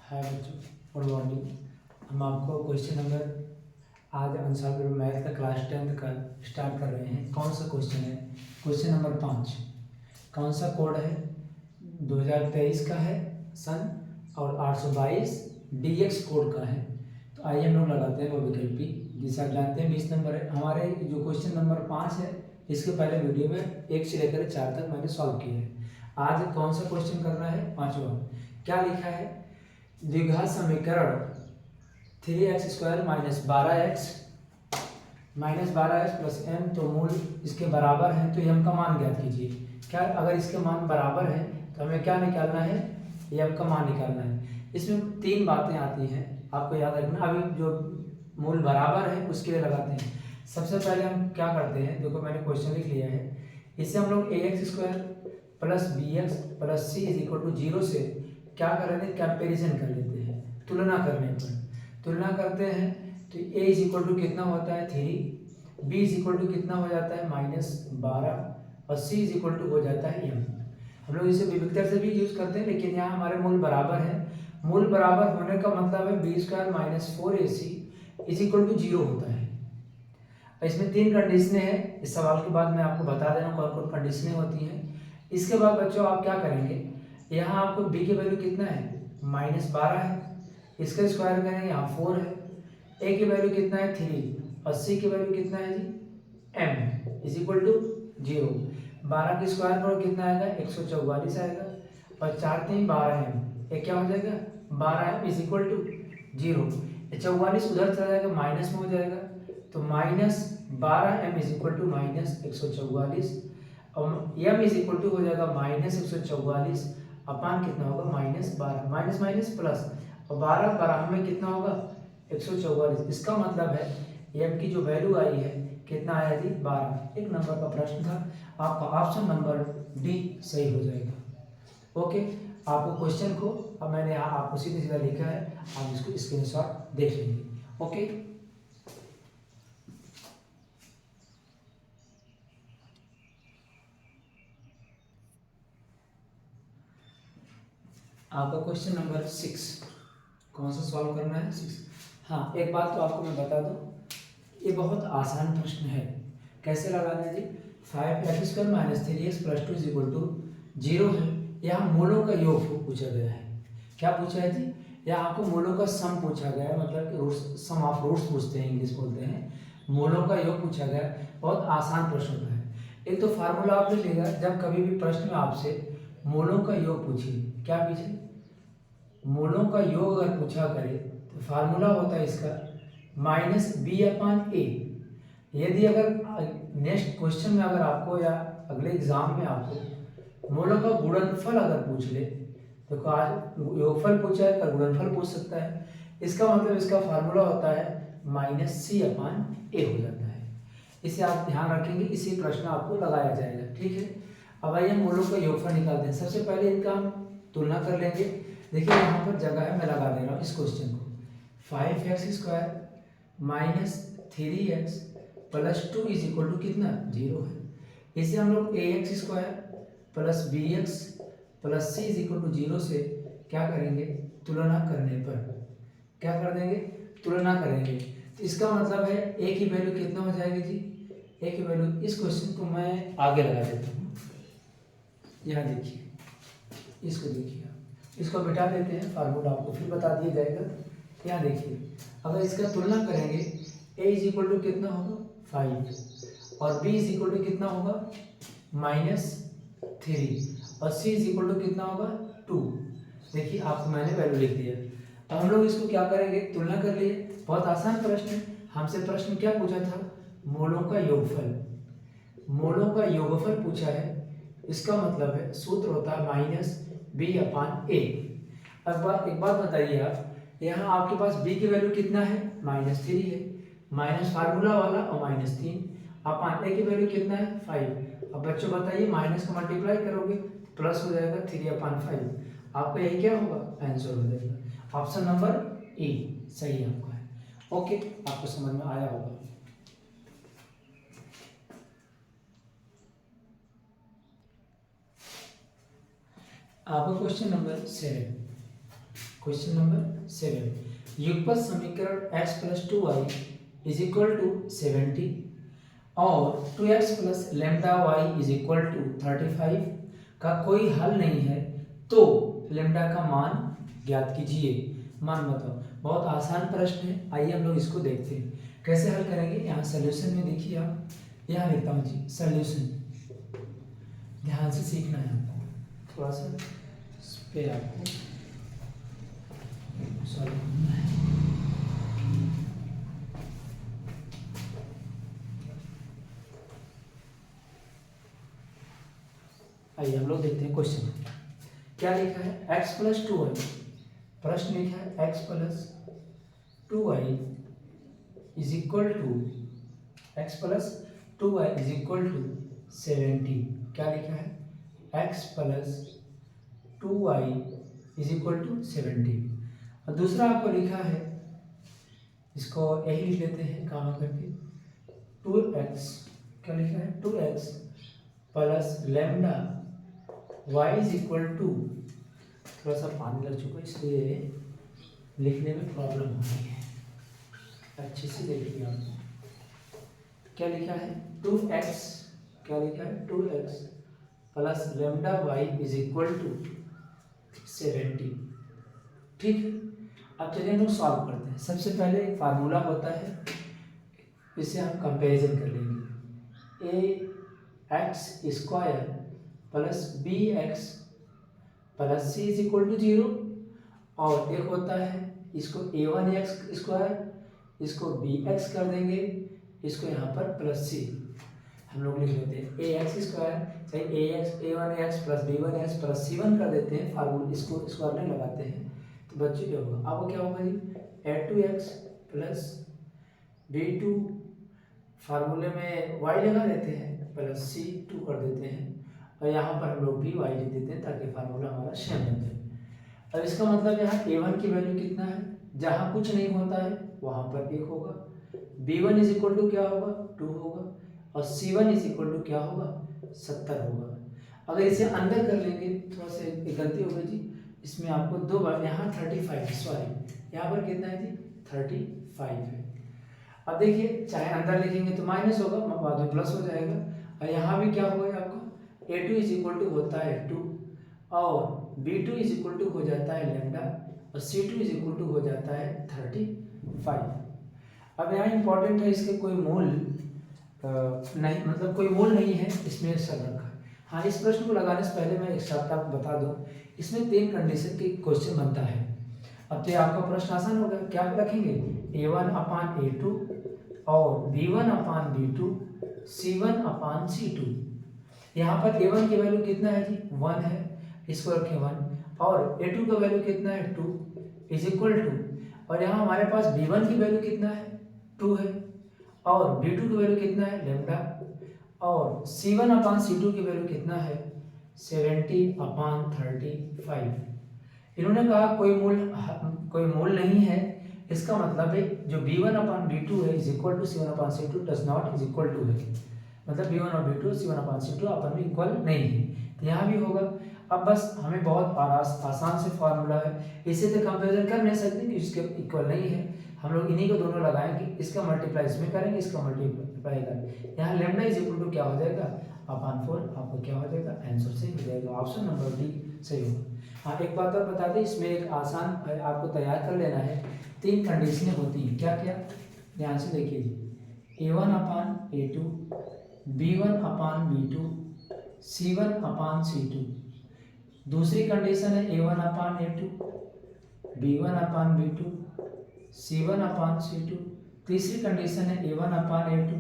हाय बच्चों, good morning. हम आपको क्वेश्चन नंबर आज आंसर पेपर मैथ का क्लास 10th का स्टार्ट कर रहे हैं। कौन सा क्वेश्चन है? Question number 5। कौन सा कोड है? 2023 का है सन और 822 DX कोड का है। तो आइए हम लोग लगाते हैं वो विकल्पी, जिसे आप जानते हैं 20 नंबर है। हमारे जो क्वेश्चन नंबर 5 है, इसके पहले वीडियो में 1 से लेकर 4 तक मैंने सॉल्व किया है। आज कौन सा क्वेश्चन करना है? 5वां। क्या लिखा है? द्विघात समीकरण 3x² minus 12x plus m तो मूल इसके बराबर है, तो m का मान ज्ञात कीजिए। क्या अगर इसके मान बराबर है तो हमें क्या निकालना है? m का मान निकालना है। इसमें 3 बातें आती हैं, आपको याद रखना। अभी जो मूल बराबर है उसके लिए लगाते हैं। सबसे पहले हम क्या करते हैं, देखो मैंने क्वेश्चन लिख लिया है। इससे हम लोग ax² plus bx plus c is equal to 0 से क्या कर रहे हैं? कंपेरिजन कर लेते हैं। तुलना करने पर तुलना करते हैं तो a इज इक्वल टू कितना होता है? 3, b इज इक्वल टू कितना हो जाता है? -12 और c इज इक्वल टू हो जाता है m। हम लोग इसे विविक्तर से भी यूज करते हैं, लेकिन यहाँ हमारे मूल बराबर है। मूल बराबर होने का मतलब है b² - 4ac is equal to 0 होता है। इसमें 3 कंडीशनें हैं। इस सवाल के बाद मैं आपको बता दे रहा हूँ कौन कौन कंडीशनें होती हैं। इसके बाद बच्चों आप क्या करेंगे? यहाँ आपको b की वैल्यू कितना है? -12 है। इसका स्क्वायर करेंगे, यहाँ 4 है। a की वैल्यू कितना है? 3 और c की वैल्यू कितना है जी? m is equal to 0। 12 की स्क्वायर करो कितना आएगा? 144 आएगा। और 4 3 12m, ये क्या हो जाएगा? 12m is equal to 0। 44 उधर चला जाएगा, माइनस में हो जाएगा, तो -12m इज इक्वल टू -144 और m इज इक्वल टू हो जाएगा -144 अपान कितना होगा? -12। माइनस माइनस प्लस, और 12 बराबर में कितना होगा? 144। इसका मतलब है m की जो वैल्यू आई है कितना आया जी? 12। एक नंबर का प्रश्न था, आपका ऑप्शन नंबर डी सही हो जाएगा। ओके, आपको क्वेश्चन को अब मैंने यहाँ आपको सीधे सीधा लिखा है, आप इसको स्क्रीनशॉट देख लेंगे। ओके, आपका क्वेश्चन नंबर 6 कौन सा सॉल्व करना है? 6। हाँ, एक बात तो आपको मैं बता दूं, ये बहुत आसान प्रश्न है। कैसे लगाना है जी? 5x² - 3x + 2 is equal to 0 है। यहाँ मूलों का योग पूछा गया है। क्या पूछा है जी? यहाँ आपको मूलों का सम पूछा गया है, मतलब कि रूट्स, सम ऑफ रूट्स पूछते हैं, इंग्लिश बोलते हैं। मूलों का योग पूछा गया है, बहुत आसान प्रश्न होता है। एक तो फार्मूला आप लीजिएगा, जब कभी भी प्रश्न में आपसे मूलों का योग पूछिए, क्या पूछे? मूलों का योग अगर पूछा करे तो फार्मूला होता है इसका -b/a। यदि अगर नेक्स्ट क्वेश्चन में अगर आपको या अगले एग्जाम में आपको मूलों का गुणनफल अगर पूछ ले, तो आज योगफल पूछा है, कल गुणनफल पूछ सकता है। इसका मतलब इसका फार्मूला होता है -c/a हो जाता है। इसे आप ध्यान रखेंगे, इसी प्रश्न आपको लगाया जाएगा। ठीक है, अब आइए हम मूलों का योगफल निकालते हैं। सबसे पहले इनका हम तुलना कर लेंगे। देखिए यहाँ पर जगह है, मैं लगा दे रहा हूँ इस क्वेश्चन को। 5x² - 3x + 2 is equal to कितना? 0 है। इसे हम लोग ax² + bx + c is equal to 0 से क्या करेंगे? तुलना करने पर क्या कर देंगे? तुलना करेंगे। तो इसका मतलब है a की वैल्यू कितना हो जाएगी जी? a की वैल्यू, इस क्वेश्चन को मैं आगे लगा देता हूँ। यहाँ देखिए, इसको देखिए, इसको मिटा देते हैं, फार्मूला आपको फिर बता दिया जाएगा। यहाँ देखिए, अगर इसका तुलना करेंगे, a इज इक्वल टू कितना होगा? 5 और b इज इक्वल टू कितना होगा? -3 और c इज इक्वल टू कितना होगा? 2। देखिए आपको मैंने वैल्यू लिख दिया। अब हम लोग इसको क्या करेंगे? तुलना कर लिए। बहुत आसान प्रश्न है। हमसे प्रश्न क्या पूछा था? मूलों का योगफल। मूलों का योगफल पूछा है, इसका मतलब है सूत्र होता है -b/a। अब एक बात बताइए आप, यहाँ आपके पास b की वैल्यू कितना है? -3 है, माइनस फार्मूला वाला और -3 अपान a की वैल्यू कितना है? 5। अब बच्चों बताइए, माइनस को मल्टीप्लाई करोगे तो प्लस हो जाएगा 3/5। आपका यही क्या होगा? आंसर हो जाएगा। ऑप्शन नंबर ए सही आपका है। ओके, आपको समझ में आया होगा। आपका क्वेश्चन नंबर 7। क्वेश्चन नंबर 7, युगपत समीकरण x plus 2y is equal to 70 और 2x plus lambda y is equal to 35 का कोई हल नहीं है तो लेमडा का मान ज्ञात कीजिए। मान बताओ। बहुत आसान प्रश्न है, आइए हम लोग इसको देखते हैं कैसे हल करेंगे। यहाँ सोल्यूशन में देखिए, आप यहाँ लिखता हूँ जी सोल्यूशन, ध्यान से सीखना है आपको, थोड़ा सा इस पे आपको सॉल्व करना है। आइए हम लोग देखते हैं क्वेश्चन क्या लिखा है। x प्लस 2y, प्रश्न लिखा है x plus 2y is equal to x plus 2y is equal to 70। क्या लिखा है x plus 2y is equal to 70। और दूसरा आपको लिखा है, इसको यही लिख लेते हैं काम करके, 2x, क्या लिखा है 2x plus lambda y is equal to, थोड़ा सा पानी लग चुका है इसलिए लिखने में प्रॉब्लम हो रही है, अच्छे से देखिए आप। क्या लिखा है 2x, क्या लिखा है 2x plus lambda y is equal to 70। ठीक है, अब चलिए हम लोग सॉल्व करते हैं। सबसे पहले एक फार्मूला होता है, इससे हम कंपैरिजन कर लेंगे। A x square plus b x plus c is equal to 0, और एक होता है इसको a1 एक्स स्क्वायर, इसको बी एक्स कर देंगे, इसको यहाँ पर प्लस सी हम लोग लिख लेते हैं। ए एक्स स्क्वायर चाहे a x a1 x plus b1 x plus c1 कर देते हैं, फार्मूला इसको स्क्वायर में लगाते हैं तो बच्चे क्या होगा, अब क्या होगा जी a2x प्लस b2, फार्मूले में y लगा देते हैं प्लस c2 कर देते हैं, और यहाँ पर हम लोग भी y लिख देते हैं ताकि फार्मूला हमारा सेम बन जाए। अब इसका मतलब यहाँ a1 की वैल्यू कितना है, जहाँ कुछ नहीं होता है वहाँ पर 1 होगा, b1 इज इक्वल टू क्या होगा 2 होगा, और c1 इज इक्वल टू क्या होगा 70 होगा। अगर इसे अंदर कर लेंगे, थोड़ा सा एक गलती हो गई जी, इसमें आपको दो बार, यहाँ 35, सॉरी यहाँ पर कितना है जी 35 है। अब देखिए चाहे अंदर लिखेंगे तो माइनस होगा, बाद में प्लस हो जाएगा, और यहाँ भी क्या होगा आपका a2 इज इक्वल टू होता है 2, और b2 इज इक्वल टू हो जाता है लेमडा, और c2 इज इक्वल टू हो जाता है 35। अब यहाँ इंपॉर्टेंट है, इसके कोई मूल नहीं, मतलब कोई मूल नहीं है, इसमें सब रखा है। हाँ, इस प्रश्न को लगाने से पहले मैं एक शर्त आपको बता दूं, इसमें 3 कंडीशन के क्वेश्चन बनता है। अब तो आपका प्रश्न आसान होगा, क्या रखेंगे a1 अपान a2 और b1 upon b2 c1 upon c2। यहाँ पर a1 की वैल्यू कितना है जी 1 है, इसको रखें 1, और a2 का वैल्यू कितना है 2 इज इक्वल टू, और यहाँ हमारे पास b1 की वैल्यू कितना है 2 है, और b2 की वैल्यू कितना है लेमडा, और c1 अपान c2 की वैल्यू कितना है 70 अपान 35। इन्होंने कहा कोई मूल नहीं है, इसका मतलब है जो b1 अपान b2 है is equal to c1 upon c2 does not is equal to है, मतलब b1 और b2 c1 अपान c2 अपन में इक्वल नहीं है, तो यहाँ भी होगा। अब बस हमें बहुत आसान से फॉर्मूला है, इसे तो कंपेरिजन कर नहीं सकते कि इसके इक्वल नहीं है, हम लोग इन्हीं को दोनों लगाएंगे, इसका मल्टीप्लाई इसमें करेंगे, इसका मल्टीप्लाई करेंगे। यहाँ लेमडा इज इक्वल टू क्या हो जाएगा अपान 4, आपको क्या हो जाएगा आंसर सही हो जाएगा, ऑप्शन नंबर डी सही होगा। हाँ, एक बात और बता दें, इसमें एक आसान आपको तैयार कर लेना है, 3 कंडीशनें होती हैं, क्या क्या, ध्यान से देखिए, a1 अपान a2, b1 upon b2, c1 upon c2। दूसरी कंडीशन है a1 अपान a2, b1 upon b2, c1 upon c2। तीसरी कंडीशन है a1 अपान a2,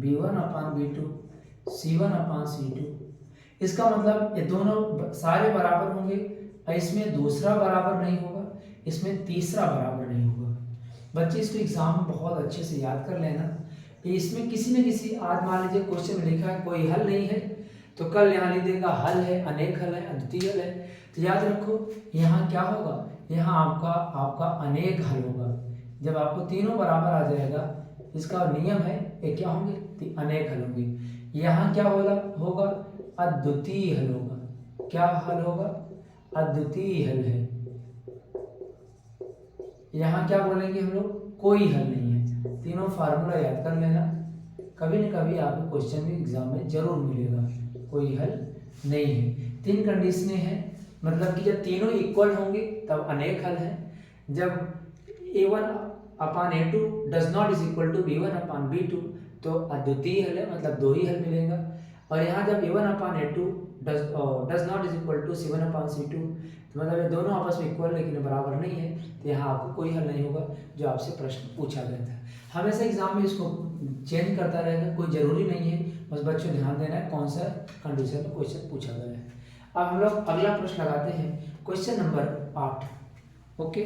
b1 upon b2, c1 upon c2। इसका मतलब ये दोनों सारे बराबर होंगे, और इसमें दूसरा बराबर नहीं होगा, इसमें तीसरा बराबर नहीं होगा। बच्चे इसको एग्जाम में बहुत अच्छे से याद कर लेना कि इसमें किसी न किसी, आज मान लीजिए क्वेश्चन में लिखा है कोई हल नहीं है, तो कल यहाँ लिख देगा हल है, अनेक हल है, अद्वितीय हल है, तो याद रखो यहाँ क्या होगा, यहाँ आपका अनेक हल होगा। जब आपको तीनों बराबर आ जाएगा, इसका नियम है ये क्या होंगे अनेक हल होंगे। यहाँ क्या होगा अद्वितीय हल होगा। क्या हल होगा अद्वितीय हल है, यहाँ क्या बोलेंगे हम लोग, कोई हल नहीं है। तीनों फार्मूला याद कर लेना, कभी न कभी आपको क्वेश्चन में एग्जाम में जरूर मिलेगा। कोई हल नहीं है। तीन कंडीशनें हैं, मतलब कि जब तीनों इक्वल होंगे तब अनेक हल है। जब a1/a2 does not is equal to b1/b2 तो अद्वितीय हल है, मतलब दो ही हल मिलेगा। और यहाँ जब a1/a2 does not is equal to c1/c2 तो मतलब ये दोनों आपस में इक्वल लेकिन बराबर नहीं है, तो यहाँ आपको कोई हल नहीं होगा जो आपसे प्रश्न पूछा गया था। हमेशा एग्जाम में इसको चेंज करता रहेगा, कोई जरूरी नहीं है, बस बच्चों ध्यान देना है कौन सा कंडीशन में क्वेश्चन पूछा गया है। अब हम लोग अगला प्रश्न लगाते हैं, क्वेश्चन नंबर 8। ओके।